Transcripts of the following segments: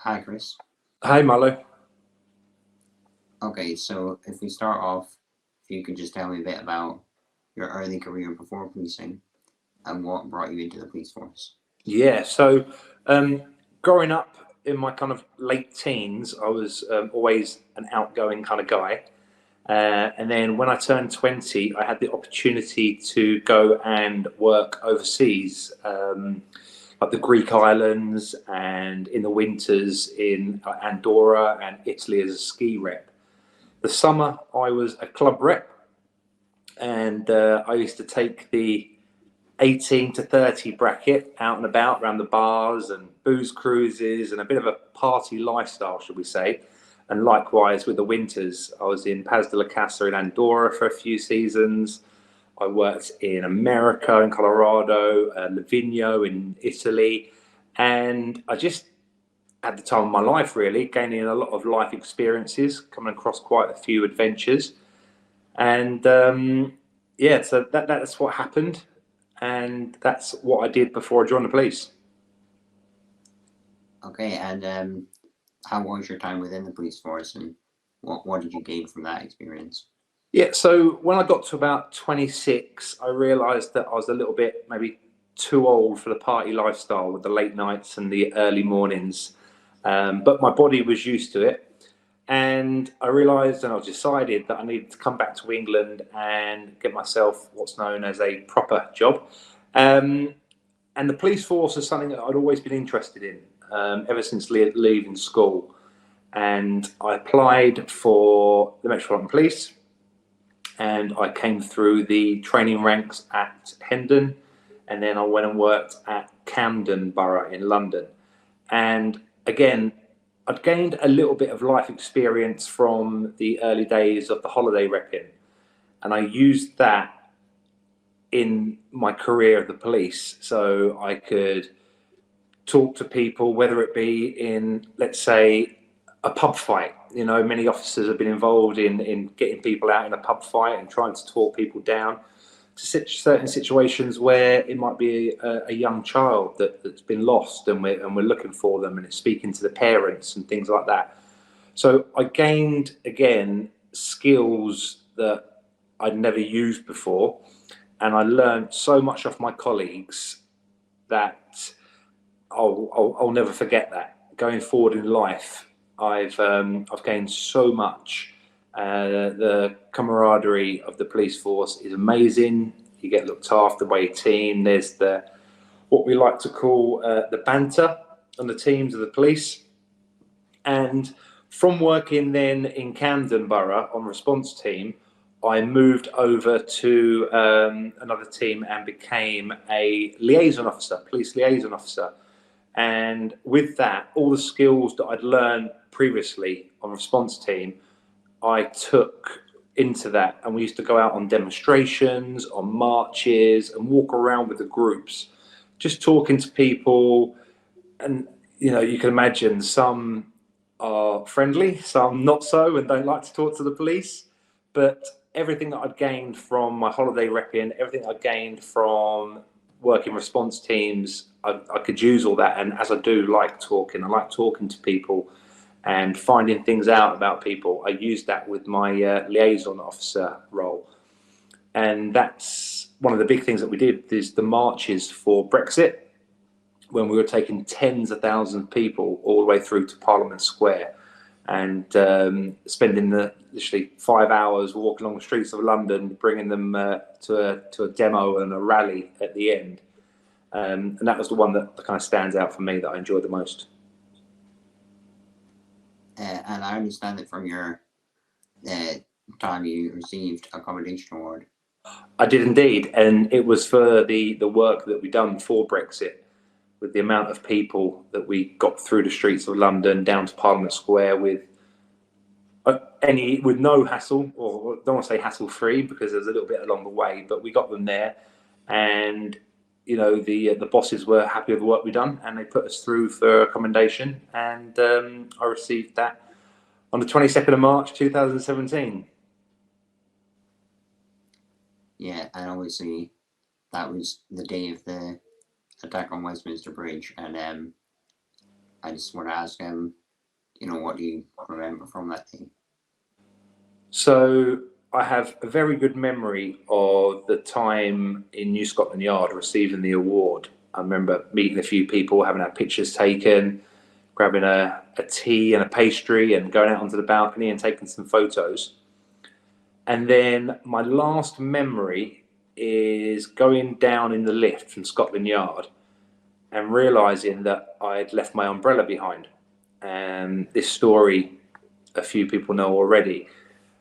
Hi, Kris. Hi, Milo. Okay, so if we start off, if you could just tell me a bit about your early career before policing and what brought you into the police force. Yeah, so growing up in my kind of late teens, I was always an outgoing kind of guy. And then when I turned 20, I had the opportunity to go and work overseas, like the Greek islands and in the winters in Andorra and Italy as a ski rep. The summer, I was a club rep, and I used to take the 18 to 30 bracket out and about around the bars and booze cruises and a bit of a party lifestyle, should we say. And likewise with the winters, I was in Paz de la Casa in Andorra for a few seasons. I worked in America, in Colorado, Livigno in Italy. And I just had the time of my life, really, gaining a lot of life experiences, coming across quite a few adventures. And yeah, so that's what happened, and that's what I did before I joined the police. Okay, and how was your time within the police force, and what did you gain from that experience? Yeah, so when I got to about 26, I realised that I was a little bit maybe too old for the party lifestyle with the late nights and the early mornings, but my body was used to it. And I realised and I decided that I needed to come back to England and get myself what's known as a proper job. Um, and the police force is something that I'd always been interested in ever since leaving school. And I applied for the Metropolitan Police, and I came through the training ranks at Hendon, and then I went and worked at Camden Borough in London. And again, I'd gained a little bit of life experience from the early days of the holiday repping, and I used that in my career at the police, so I could talk to people, whether it be in, let's say, a pub fight. You know, many officers have been involved in getting people out in a pub fight and trying to talk people down to certain situations where it might be a young child that's been lost, and we're looking for them, and it's speaking to the parents and things like that. So I gained, again, skills that I'd never used before, and I learned so much off my colleagues that I'll never forget that. Going forward in life, I've gained so much. The camaraderie of the police force is amazing. You get looked after by your team. There's the what we like to call the banter on the teams of the police. And from working then in Camden Borough on response team, I moved over to another team and became a liaison officer, police liaison officer. And with that, all the skills that I'd learned previously on response team, I took into that. And we used to go out on demonstrations, on marches, and walk around with the groups, just talking to people. And, you know, you can imagine some are friendly, some not so, and don't like to talk to the police. But everything that I'd gained from my holiday repping, everything I gained from working response teams, I could use all that. And as I do like talking, I like talking to people and finding things out about people. I use that with my liaison officer role. And that's one of the big things that we did is the marches for Brexit, when we were taking tens of thousands of people all the way through to Parliament Square, and spending literally 5 hours walking along the streets of London, bringing them to a demo and a rally at the end. And that was the one that kind of stands out for me, that I enjoyed the most. And I understand that from your time you received a commendation award. I did indeed, and it was for the work that we done for Brexit, with the amount of people that we got through the streets of London down to Parliament Square with no hassle, or I don't want to say hassle free because there's a little bit along the way, but we got them there, and you know the bosses were happy with the work we done, and they put us through for a commendation, and I received that on the 22nd of March 2017. Yeah, and obviously that was the day of the attack on Westminster Bridge, and I just want to ask him, what do you remember from that day? So I have a very good memory of the time in New Scotland Yard receiving the award. I remember meeting a few people, having our pictures taken, grabbing a tea and a pastry and going out onto the balcony and taking some photos. And then my last memory is going down in the lift from Scotland Yard and realising that I'd left my umbrella behind. And this story, a few people know already.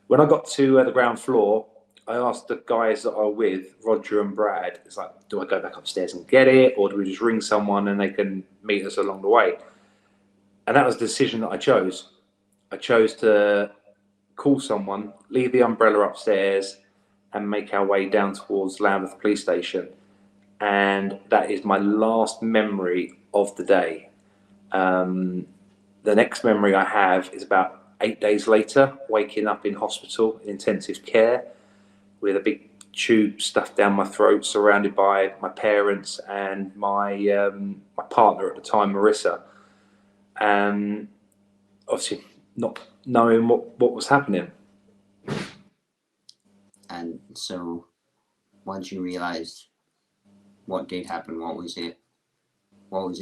When I got to the ground floor, I asked the guys that I were with, Roger and Brad, it's like, do I go back upstairs and get it, or do we just ring someone and they can meet us along the way? And that was the decision that I chose. I chose to call someone, leave the umbrella upstairs, and make our way down towards Lambeth Police Station. And that is my last memory of the day. The next memory I have is about 8 days later, waking up in hospital in intensive care with a big tube stuffed down my throat, surrounded by my parents and my partner at the time, Marissa. Obviously not knowing what was happening. And so once you realized what did happen, what was it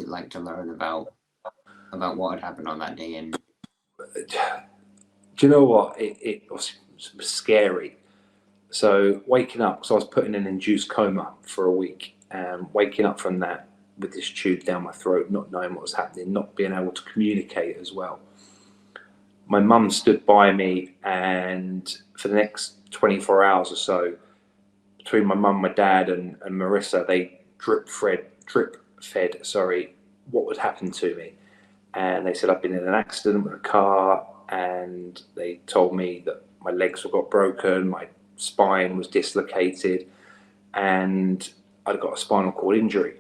like to learn about what had happened on that day? And do you know what? It was scary. So waking up, because I was put in an induced coma for a week, and waking up from that with this tube down my throat, not knowing what was happening, not being able to communicate as well. My mum stood by me, and for the next 24 hours or so, between my mum, my dad, and Marissa, they drip fed what would happen to me. And they said I'd been in an accident with a car, and they told me that my legs got broken, my spine was dislocated, and I'd got a spinal cord injury.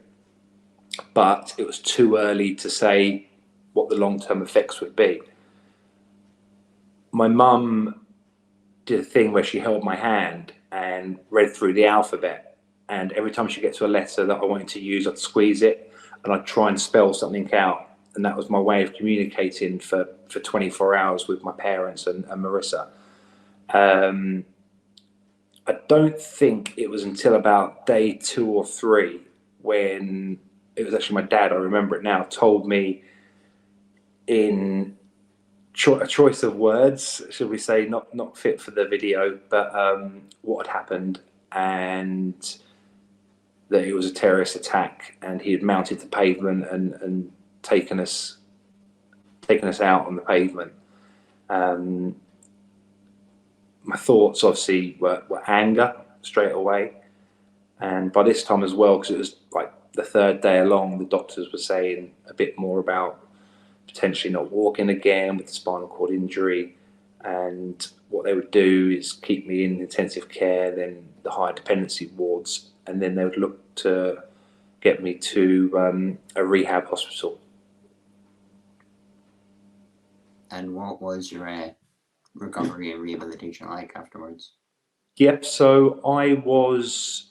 But it was too early to say what the long-term effects would be. My mum did a thing where she held my hand and read through the alphabet, and every time she gets to a letter that I wanted to use, I'd squeeze it and I'd try and spell something out, and that was my way of communicating for 24 hours with my parents and Marissa. I don't think it was until about day 2 or 3 when it was actually my dad, I remember it now, told me in a choice of words, should we say, not fit for the video, but what had happened, and that it was a terrorist attack, and he had mounted the pavement and taken us out on the pavement. My thoughts obviously were anger straight away, and by this time as well, because it was like the 3rd day along, the doctors were saying a bit more about potentially not walking again with the spinal cord injury, and what they would do is keep me in intensive care, then the higher dependency wards, and then they would look to get me to a rehab hospital. And what was your recovery and rehabilitation like afterwards? Yep, so I was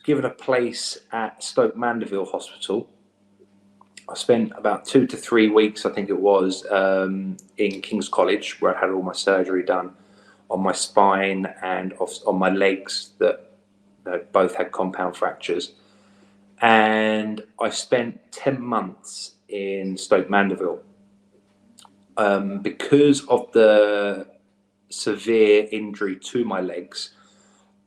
given a place at Stoke Mandeville Hospital. I spent about 2 to 3 weeks, I think it was, in King's College, where I had all my surgery done on my spine and on my legs that both had compound fractures. And I spent 10 months in Stoke Mandeville. Because of the severe injury to my legs,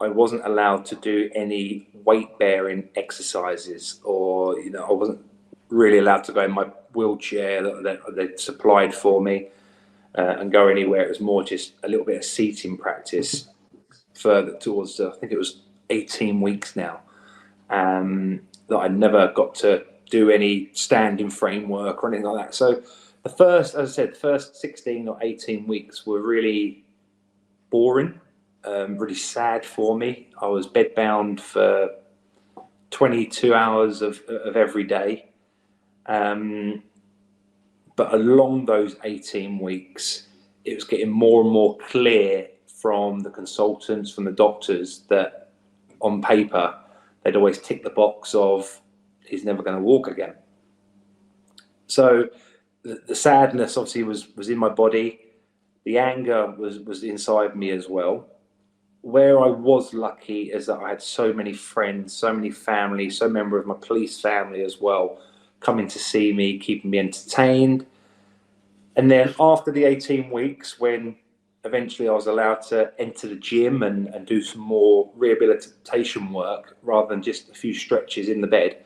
I wasn't allowed to do any weight bearing exercises, or I wasn't really allowed to go in my wheelchair that they supplied for me and go anywhere. It was more just a little bit of seating practice further towards I think it was 18 weeks now, that I never got to do any standing framework or anything like that. So the first 16 or 18 weeks were really boring, really sad for me. I was bedbound for 22 hours of every day. But along those 18 weeks, it was getting more and more clear from the consultants, from the doctors, that on paper, they'd always tick the box of, he's never going to walk again. So the sadness obviously was in my body. The anger was inside me as well. Where I was lucky is that I had so many friends, so many family, so many members of my police family as well, coming to see me, keeping me entertained. And then after the 18 weeks, when eventually I was allowed to enter the gym and do some more rehabilitation work rather than just a few stretches in the bed,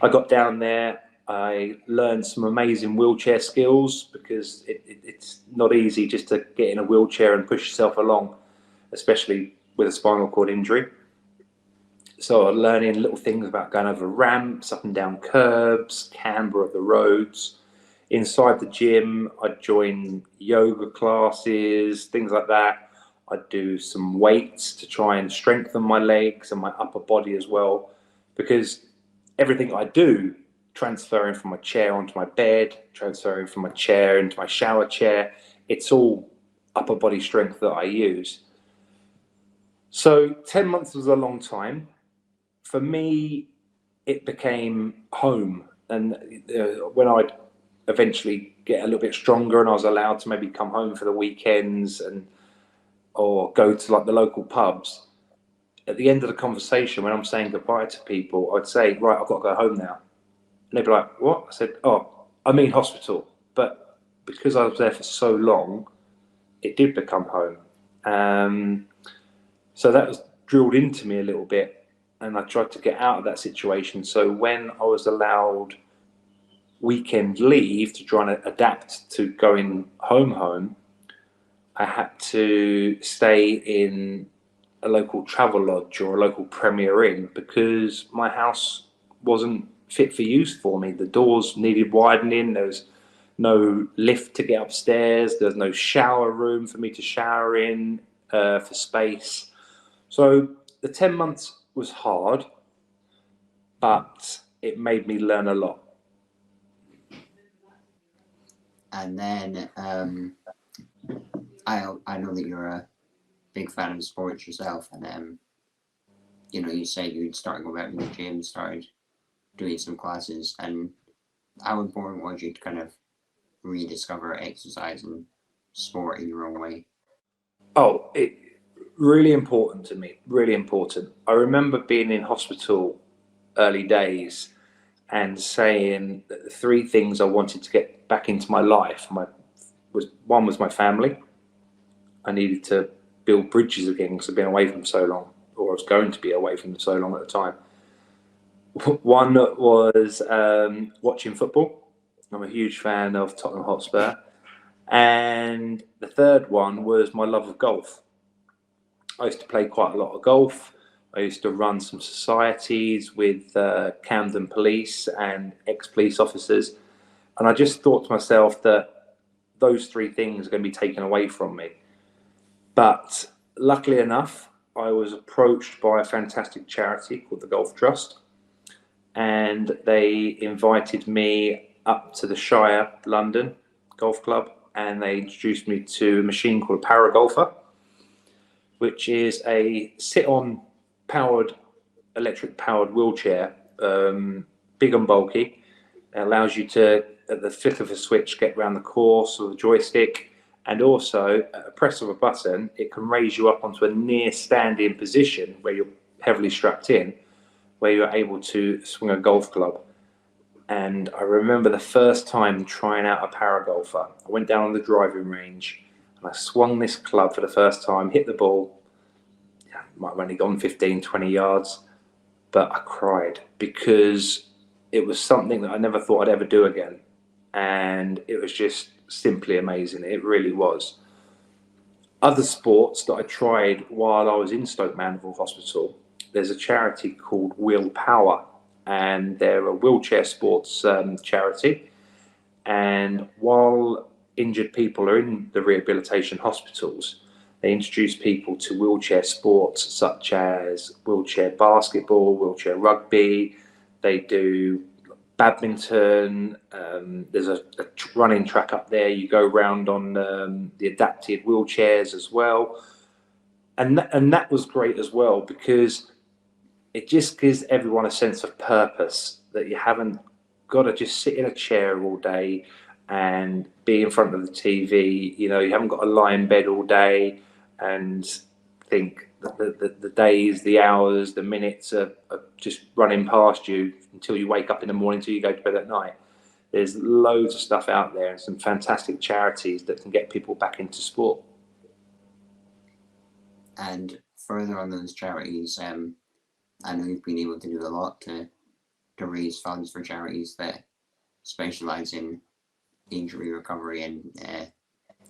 I got down there. I learned some amazing wheelchair skills, because it's not easy just to get in a wheelchair and push yourself along, especially with a spinal cord injury. So I'm learning little things about going over ramps, up and down curbs, camber of the roads. Inside the gym, I'd join yoga classes, things like that. I'd do some weights to try and strengthen my legs and my upper body as well, because everything I do, transferring from my chair onto my bed, transferring from my chair into my shower chair, it's all upper body strength that I use. So 10 months was a long time. For me, it became home. And when I'd eventually get a little bit stronger and I was allowed to maybe come home for the weekends or go to like the local pubs, at the end of the conversation, when I'm saying goodbye to people, I'd say, right, I've got to go home now. And they'd be like, what? I said, oh, I mean hospital. But because I was there for so long, it did become home. So that was drilled into me a little bit, and I tried to get out of that situation. So when I was allowed weekend leave to try and adapt to going home, I had to stay in a local travel lodge or a local Premier Inn, because my house wasn't fit for use for me. The doors needed widening. There was no lift to get upstairs. There's no shower room for me to shower in for space. So the 10 months was hard, but it made me learn a lot. And then I know that you're a big fan of sports yourself, and you said you'd start going back to the gym, started doing some classes, and how important was it to kind of rediscover exercise and sport in your own way? Oh, it really important to me, really important. I remember being in hospital early days and saying that the three things I wanted to get back into my life one was my family. I needed to build bridges again because I'd been away from so long, or I was going to be away from them so long at the time. One was watching football. I'm a huge fan of Tottenham Hotspur. And the third one was my love of golf. I used to play quite a lot of golf. I used to run some societies with Camden police and ex-police officers. And I just thought to myself that those three things are going to be taken away from me. But luckily enough, I was approached by a fantastic charity called the Golf Trust. And they invited me up to the Shire London Golf Club, and they introduced me to a machine called a Paragolfer, which is a sit-on electric powered wheelchair, big and bulky. It allows you to, at the flick of a switch, get around the course with a joystick, and also at a press of a button, it can raise you up onto a near standing position where you're heavily strapped in, where you're able to swing a golf club. And I remember the first time trying out a Paragolfer. I went down on the driving range and I swung this club for the first time, hit the ball. Might have only gone 15, 20 yards, but I cried because it was something that I never thought I'd ever do again. And it was just simply amazing. It really was. Other sports that I tried while I was in Stoke Mandeville Hospital, there's a charity called Wheel Power, and they're a wheelchair sports charity. And while injured people are in the rehabilitation hospitals, they introduce people to wheelchair sports such as wheelchair basketball, wheelchair rugby. They do badminton. There's a running track up there. You go round on the adapted wheelchairs as well. And that was great as well, because it just gives everyone a sense of purpose, that you haven't got to just sit in a chair all day and be in front of the TV. You know, you haven't got to lie in bed all day and think that the days, the hours, the minutes are just running past you until you wake up in the morning, until you go to bed at night. There's loads of stuff out there and some fantastic charities that can get people back into sport. And further on those charities, I know you've been able to do a lot to raise funds for charities that specialise in injury recovery and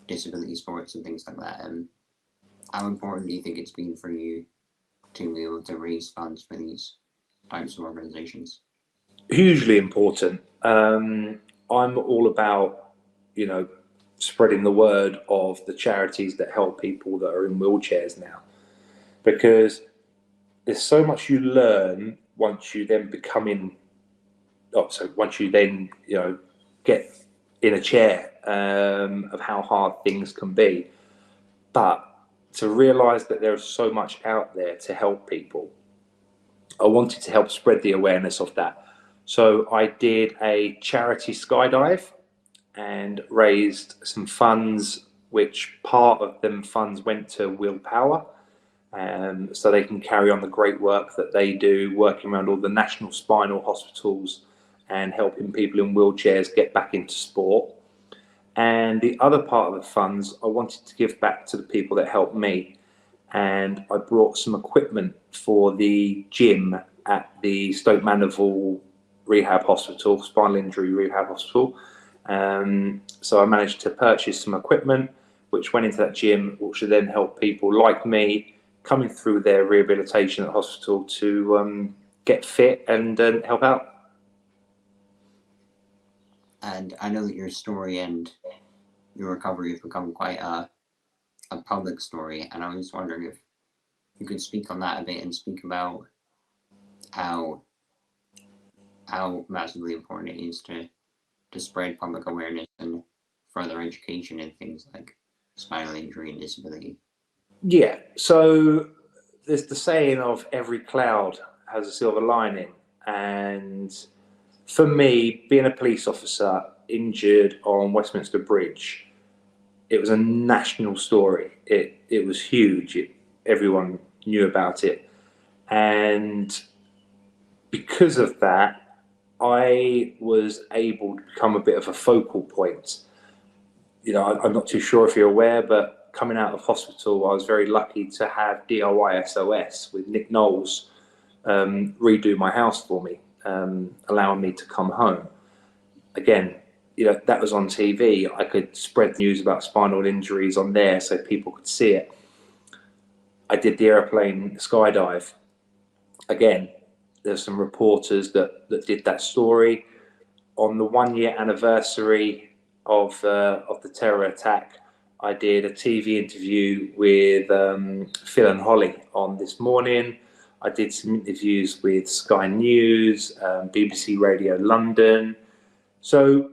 disability sports and things like that. How important do you think it's been for you to be able to raise funds for these types of organisations? Hugely important. I'm all about, you know, spreading the word of the charities that help people that are in wheelchairs now, because there's so much you learn once you then once you then, you know, get in a chair, of how hard things can be. But to realise that there's so much out there to help people, I wanted to help spread the awareness of that. So I did a charity skydive and raised some funds, which part of them funds went to Willpower, so they can carry on the great work that they do, working around all the national spinal hospitals and helping people in wheelchairs get back into sport. And the other part of the funds I wanted to give back to the people that helped me, and I brought some equipment for the gym at the Stoke Mandeville Rehab Hospital, Spinal Injury Rehab Hospital. So I managed to purchase some equipment which went into that gym, which should then help people like me coming through their rehabilitation at the hospital to get fit and help out. And I know that your story and your recovery have become quite a public story, and I was wondering if you could speak on that a bit and speak about how massively important it is to spread public awareness and further education in things like spinal injury and disability. Yeah, so there's the saying of every cloud has a silver lining, and for me, being a police officer injured on Westminster Bridge, it was a national story. It was huge. Everyone knew about it, and because of that, I was able to become a bit of a focal point. You know, I'm not too sure if you're aware, but coming out of hospital, I was very lucky to have DIY SOS with Nick Knowles redo my house for me, allowing me to come home. Again, you know, that was on TV. I could spread the news about spinal injuries on there so people could see it. I did the airplane skydive. Again, there's some reporters that did that story. On the 1 year anniversary of the terror attack, I did a TV interview with Phil and Holly on This Morning. I did some interviews with Sky News, BBC Radio London. So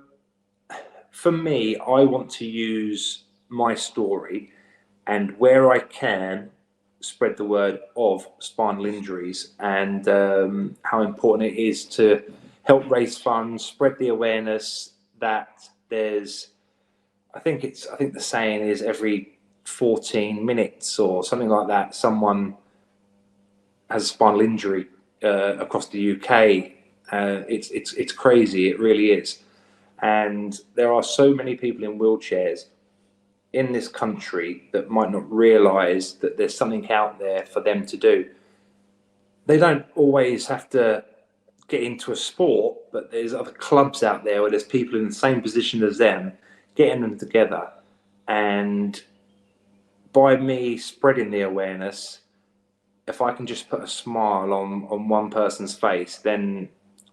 for me, I want to use my story and where I can spread the word of spinal injuries and how important it is to help raise funds, spread the awareness that there's, I think the saying is every 14 minutes or something like that, someone has a spinal injury across the UK. It's crazy, it really is. And there are so many people in wheelchairs in this country that might not realise that there's something out there for them to do. They don't always have to get into a sport, but there's other clubs out there where there's people in the same position as them, getting them together. And by me spreading the awareness, if I can just put a smile on one person's face, then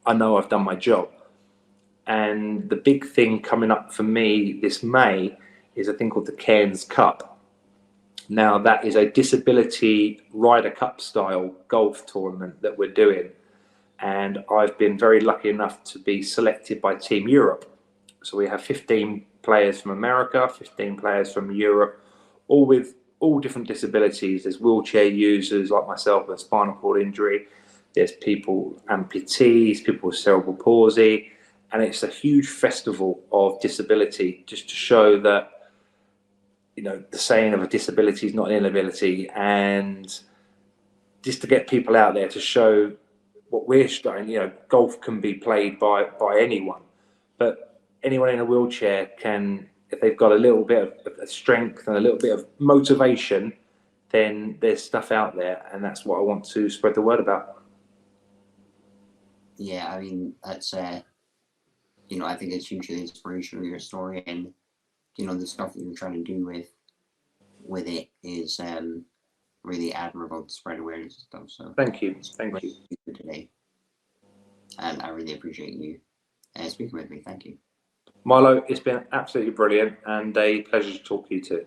I know I've done my job. And the big thing coming up for me this May is a thing called the Cairns Cup. Now, that is a disability Ryder Cup style golf tournament that we're doing. And I've been very lucky enough to be selected by Team Europe. So we have 15 players from America, 15 players from Europe, all with all different disabilities. There's wheelchair users like myself with a spinal cord injury. There's people, amputees, people with cerebral palsy. and it's a huge festival of disability, just to show that, you know, the saying of a disability is not an inability, and just to get people out there to show what we're showing. You know, golf can be played by anyone, but anyone in a wheelchair can, if they've got a little bit of strength and a little bit of motivation, then there's stuff out there, and that's what I want to spread the word about. Yeah, I mean, that's you know, I think it's hugely inspirational, your story, and you know, the stuff that you're trying to do with it is really admirable to spread awareness and stuff. So Thank you, thank you for today, and I really appreciate you speaking with me. Thank you, Milo. It's been absolutely brilliant and a pleasure to talk to you too.